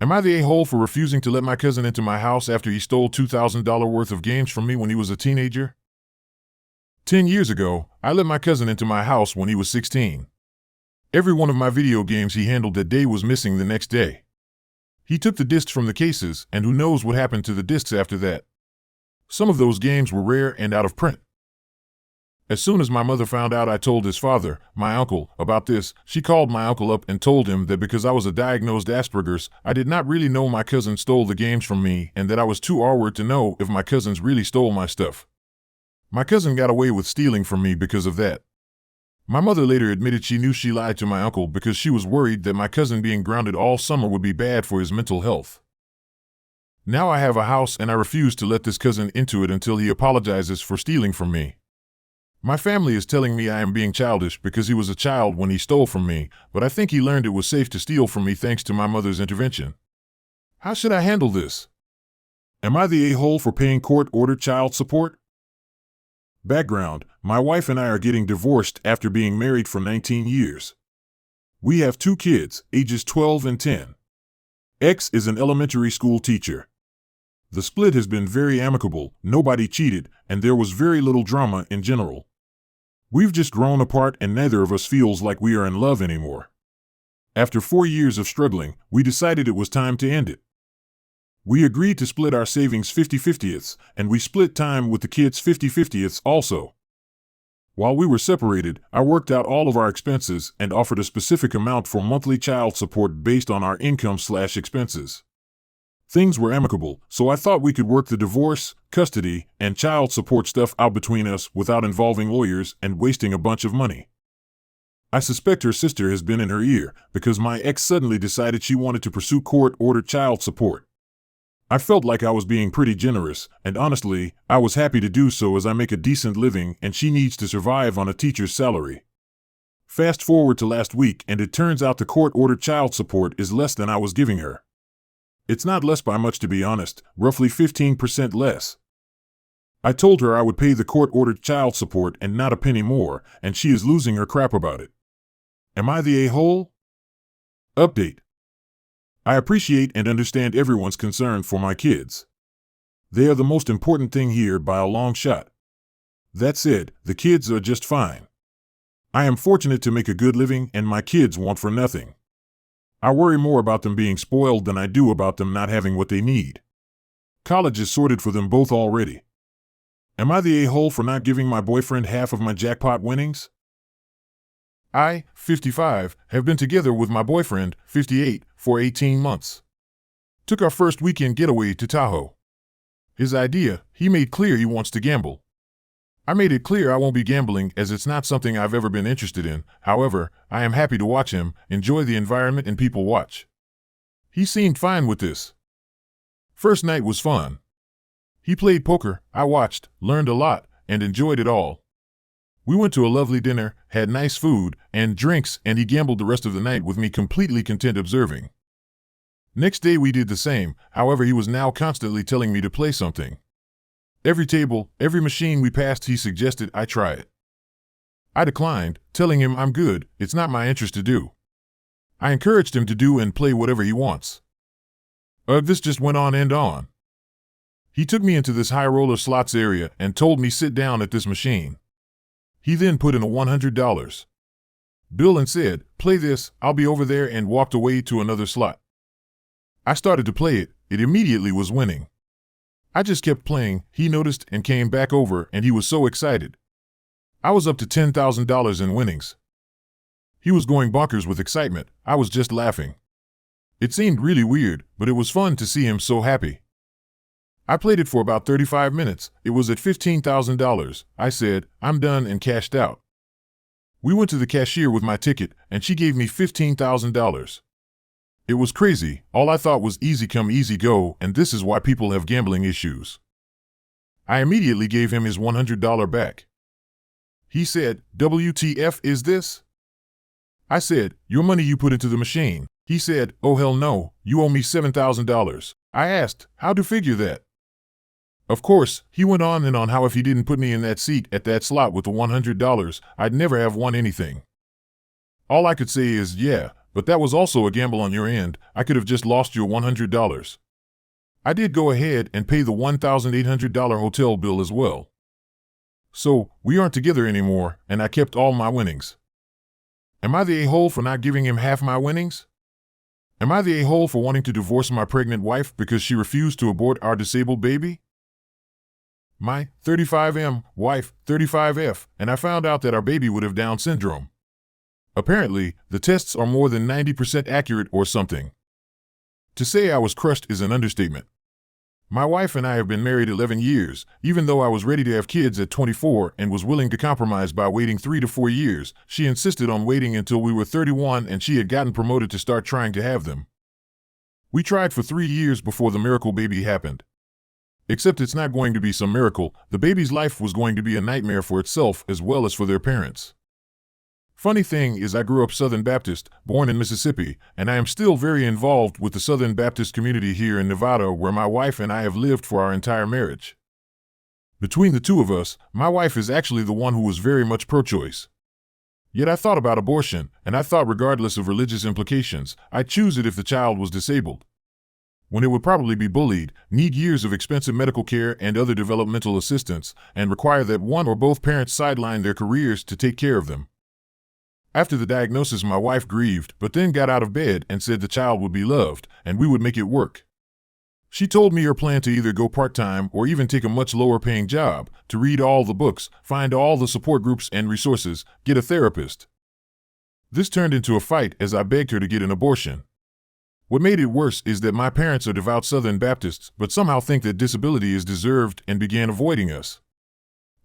Am I the a-hole for refusing to let my cousin into my house after he stole $2,000 worth of games from me when he was a teenager? 10 years ago, I let my cousin into my house when he was 16. Every one of my video games he handled that day was missing the next day. He took the discs from the cases, and who knows what happened to the discs after that. Some of those games were rare and out of print. As soon as my mother found out I told his father, my uncle, about this, she called my uncle up and told him that because I was a diagnosed Asperger's, I did not really know my cousin stole the games from me and that I was too awkward to know if my cousins really stole my stuff. My cousin got away with stealing from me because of that. My mother later admitted she knew she lied to my uncle because she was worried that my cousin being grounded all summer would be bad for his mental health. Now I have a house and I refuse to let this cousin into it until he apologizes for stealing from me. My family is telling me I am being childish because he was a child when he stole from me, but I think he learned it was safe to steal from me thanks to my mother's intervention. How should I handle this? Am I the a-hole for paying court-ordered child support? Background: my wife and I are getting divorced after being married for 19 years. We have 2 kids, ages 12 and 10. X is an elementary school teacher. The split has been very amicable, nobody cheated, and there was very little drama in general. We've just grown apart and neither of us feels like we are in love anymore. After 4 years of struggling, we decided it was time to end it. We agreed to split our savings 50-50ths, and we split time with the kids 50-50ths also. While we were separated, I worked out all of our expenses and offered a specific amount for monthly child support based on our income/expenses. Things were amicable, so I thought we could work the divorce, custody, and child support stuff out between us without involving lawyers and wasting a bunch of money. I suspect her sister has been in her ear because my ex suddenly decided she wanted to pursue court-ordered child support. I felt like I was being pretty generous, and honestly, I was happy to do so as I make a decent living and she needs to survive on a teacher's salary. Fast forward to last week and it turns out the court-ordered child support is less than I was giving her. It's not less by much, to be honest, roughly 15% less. I told her I would pay the court-ordered child support and not a penny more, and she is losing her crap about it. Am I the a-hole? Update. I appreciate and understand everyone's concern for my kids. They are the most important thing here by a long shot. That said, the kids are just fine. I am fortunate to make a good living and my kids want for nothing. I worry more about them being spoiled than I do about them not having what they need. College is sorted for them both already. Am I the a-hole for not giving my boyfriend half of my jackpot winnings? I, 55, have been together with my boyfriend, 58, for 18 months. Took our first weekend getaway to Tahoe. His idea, he made clear he wants to gamble. I made it clear I won't be gambling as it's not something I've ever been interested in. However, I am happy to watch him, enjoy the environment and people watch. He seemed fine with this. First night was fun. He played poker, I watched, learned a lot, and enjoyed it all. We went to a lovely dinner, had nice food and drinks, and he gambled the rest of the night with me completely content observing. Next day we did the same, however he was now constantly telling me to play something. Every table, every machine we passed he suggested I try it. I declined, telling him I'm good, it's not my interest to do. I encouraged him to do and play whatever he wants. This just went on and on. He took me into this high roller slots area and told me sit down at this machine. He then put in a $100 bill and said, play this, I'll be over there, and walked away to another slot. I started to play it, it immediately was winning. I just kept playing, he noticed and came back over and he was so excited. I was up to $10,000 in winnings. He was going bonkers with excitement, I was just laughing. It seemed really weird, but it was fun to see him so happy. I played it for about 35 minutes, it was at $15,000, I said, I'm done and cashed out. We went to the cashier with my ticket and she gave me $15,000. It was crazy, all I thought was easy come easy go, and this is why people have gambling issues. I immediately gave him his $100 back. He said, WTF is this? I said, your money you put into the machine. He said, oh hell no, you owe me $7,000. I asked, how to figure that? Of course, he went on and on how if he didn't put me in that seat at that slot with the $100, I'd never have won anything. All I could say is, yeah, But that was also a gamble on your end. I could have just lost your $100. I did go ahead and pay the $1,800 hotel bill as well. So, we aren't together anymore, and I kept all my winnings. Am I the a-hole for not giving him half my winnings? Am I the a-hole for wanting to divorce my pregnant wife because she refused to abort our disabled baby? My 35M wife, 35F, and I found out that our baby would have Down syndrome. Apparently, the tests are more than 90% accurate or something. To say I was crushed is an understatement. My wife and I have been married 11 years. Even though I was ready to have kids at 24 and was willing to compromise by waiting 3 to 4 years, she insisted on waiting until we were 31 and she had gotten promoted to start trying to have them. We tried for 3 years before the miracle baby happened. Except it's not going to be some miracle. The baby's life was going to be a nightmare for itself as well as for their parents. Funny thing is I grew up Southern Baptist, born in Mississippi, and I am still very involved with the Southern Baptist community here in Nevada where my wife and I have lived for our entire marriage. Between the two of us, my wife is actually the one who was very much pro-choice. Yet I thought about abortion, and I thought regardless of religious implications, I'd choose it if the child was disabled. When it would probably be bullied, need years of expensive medical care and other developmental assistance, and require that one or both parents sideline their careers to take care of them. After the diagnosis, my wife grieved, but then got out of bed and said the child would be loved, and we would make it work. She told me her plan to either go part-time or even take a much lower-paying job, to read all the books, find all the support groups and resources, get a therapist. This turned into a fight as I begged her to get an abortion. What made it worse is that my parents are devout Southern Baptists, but somehow think that disability is deserved and began avoiding us.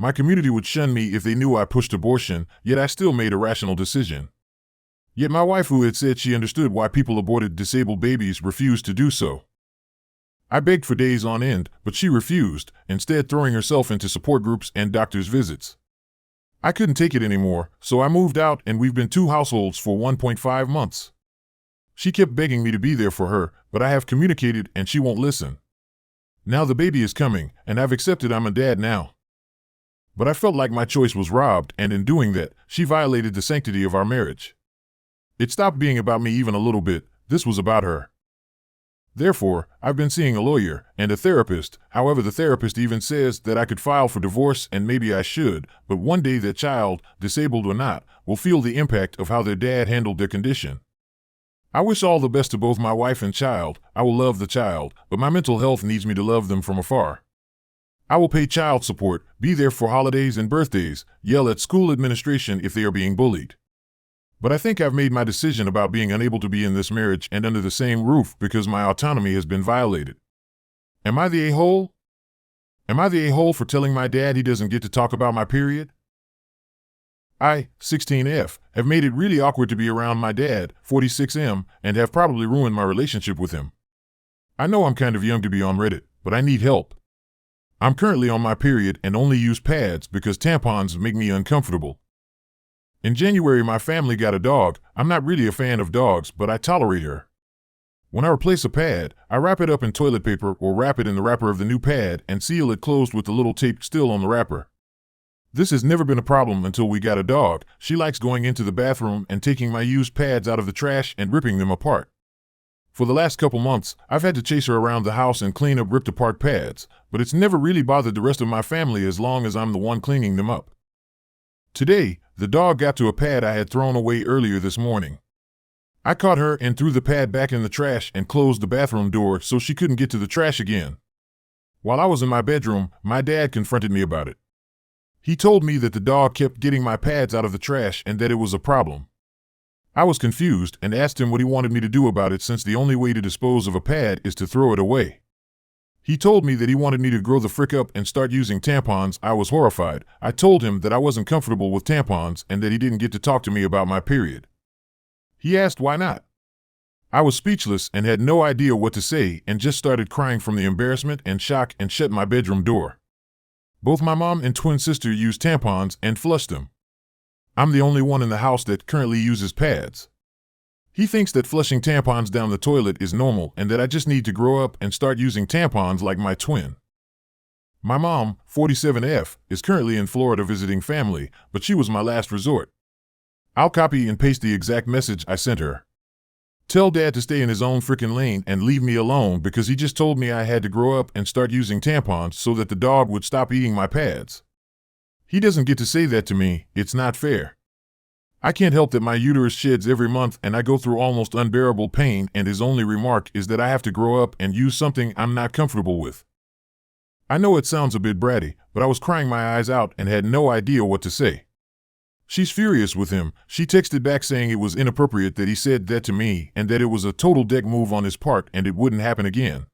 My community would shun me if they knew I pushed abortion, yet I still made a rational decision. Yet my wife, who had said she understood why people aborted disabled babies, refused to do so. I begged for days on end, but she refused, instead throwing herself into support groups and doctor's visits. I couldn't take it anymore, so I moved out and we've been 2 households for 1.5 months. She kept begging me to be there for her, but I have communicated and she won't listen. Now the baby is coming, and I've accepted I'm a dad now. But I felt like my choice was robbed, and in doing that, she violated the sanctity of our marriage. It stopped being about me even a little bit. This was about her. Therefore, I've been seeing a lawyer and a therapist. However, the therapist even says that I could file for divorce, and maybe I should, but one day that child, disabled or not, will feel the impact of how their dad handled their condition. I wish all the best to both my wife and child. I will love the child, but my mental health needs me to love them from afar. I will pay child support, be there for holidays and birthdays, yell at school administration if they are being bullied. But I think I've made my decision about being unable to be in this marriage and under the same roof because my autonomy has been violated. Am I the a-hole? Am I the a-hole for telling my dad he doesn't get to talk about my period? I, 16F, have made it really awkward to be around my dad, 46M, and have probably ruined my relationship with him. I know I'm kind of young to be on Reddit, but I need help. I'm currently on my period and only use pads because tampons make me uncomfortable. In January, my family got a dog. I'm not really a fan of dogs, but I tolerate her. When I replace a pad, I wrap it up in toilet paper or wrap it in the wrapper of the new pad and seal it closed with the little tape still on the wrapper. This has never been a problem until we got a dog. She likes going into the bathroom and taking my used pads out of the trash and ripping them apart. For the last couple months, I've had to chase her around the house and clean up ripped apart pads, but it's never really bothered the rest of my family as long as I'm the one cleaning them up. Today, the dog got to a pad I had thrown away earlier this morning. I caught her and threw the pad back in the trash and closed the bathroom door so she couldn't get to the trash again. While I was in my bedroom, my dad confronted me about it. He told me that the dog kept getting my pads out of the trash and that it was a problem. I was confused and asked him what he wanted me to do about it since the only way to dispose of a pad is to throw it away. He told me that he wanted me to grow the frick up and start using tampons. I was horrified. I told him that I wasn't comfortable with tampons and that he didn't get to talk to me about my period. He asked why not. I was speechless and had no idea what to say and just started crying from the embarrassment and shock and shut my bedroom door. Both my mom and twin sister use tampons and flush them. I'm the only one in the house that currently uses pads. He thinks that flushing tampons down the toilet is normal and that I just need to grow up and start using tampons like my twin. My mom, 47F, is currently in Florida visiting family, but she was my last resort. I'll copy and paste the exact message I sent her. Tell Dad to stay in his own frickin' lane and leave me alone because he just told me I had to grow up and start using tampons so that the dog would stop eating my pads. He doesn't get to say that to me. It's not fair. I can't help that my uterus sheds every month and I go through almost unbearable pain, and his only remark is that I have to grow up and use something I'm not comfortable with. I know it sounds a bit bratty, but I was crying my eyes out and had no idea what to say. She's furious with him. She texted back saying it was inappropriate that he said that to me and that it was a total dick move on his part and it wouldn't happen again.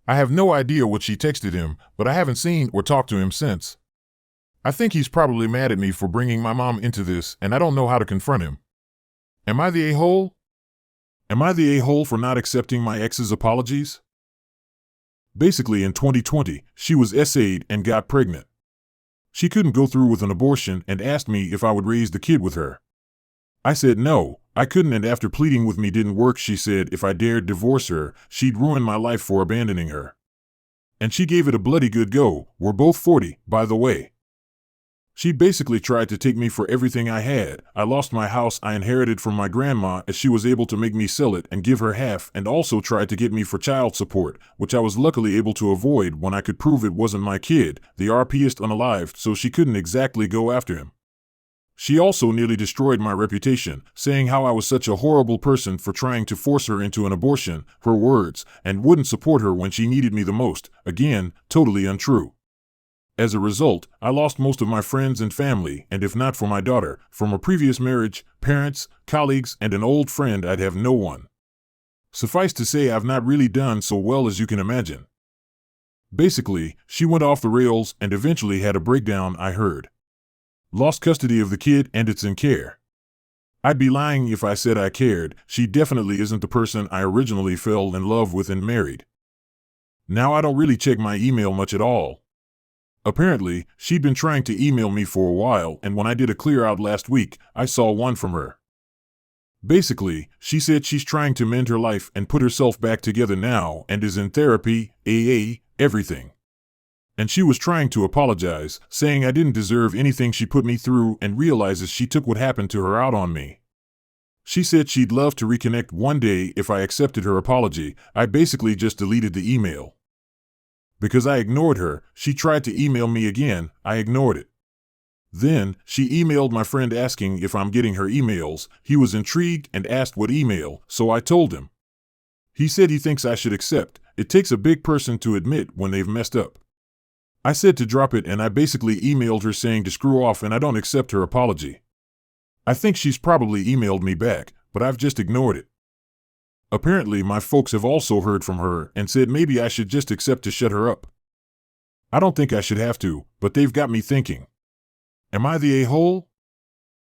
I have no idea what she texted him, but I haven't seen or talked to him since. I think he's probably mad at me for bringing my mom into this, and I don't know how to confront him. Am I the a-hole? Am I the a-hole for not accepting my ex's apologies? Basically, in 2020, she was SA'd and got pregnant. She couldn't go through with an abortion and asked me if I would raise the kid with her. I said no, I couldn't, and after pleading with me didn't work, she said if I dared divorce her, she'd ruin my life for abandoning her. And she gave it a bloody good go. We're both 40, by the way. She basically tried to take me for everything I had. I lost my house I inherited from my grandma, as she was able to make me sell it and give her half, and also tried to get me for child support, which I was luckily able to avoid when I could prove it wasn't my kid, the RPist unalived, so she couldn't exactly go after him. She also nearly destroyed my reputation, saying how I was such a horrible person for trying to force her into an abortion, her words, and wouldn't support her when she needed me the most. Again, totally untrue. As a result, I lost most of my friends and family, and if not for my daughter, from a previous marriage, parents, colleagues, and an old friend, I'd have no one. Suffice to say, I've not really done so well as you can imagine. Basically, she went off the rails and eventually had a breakdown, I heard. Lost custody of the kid and it's in care. I'd be lying if I said I cared. She definitely isn't the person I originally fell in love with and married. Now I don't really check my email much at all. Apparently, she'd been trying to email me for a while, and when I did a clear out last week, I saw one from her. Basically, she said she's trying to mend her life and put herself back together now and is in therapy, AA, everything. And she was trying to apologize, saying I didn't deserve anything she put me through, and realizes she took what happened to her out on me. She said she'd love to reconnect one day if I accepted her apology. I basically just deleted the email. Because I ignored her, she tried to email me again. I ignored it. Then, she emailed my friend asking if I'm getting her emails. He was intrigued and asked what email, so I told him. He said he thinks I should accept. It takes a big person to admit when they've messed up. I said to drop it, and I basically emailed her saying to screw off and I don't accept her apology. I think she's probably emailed me back, but I've just ignored it. Apparently, my folks have also heard from her and said maybe I should just accept to shut her up. I don't think I should have to, but they've got me thinking. Am I the a-hole?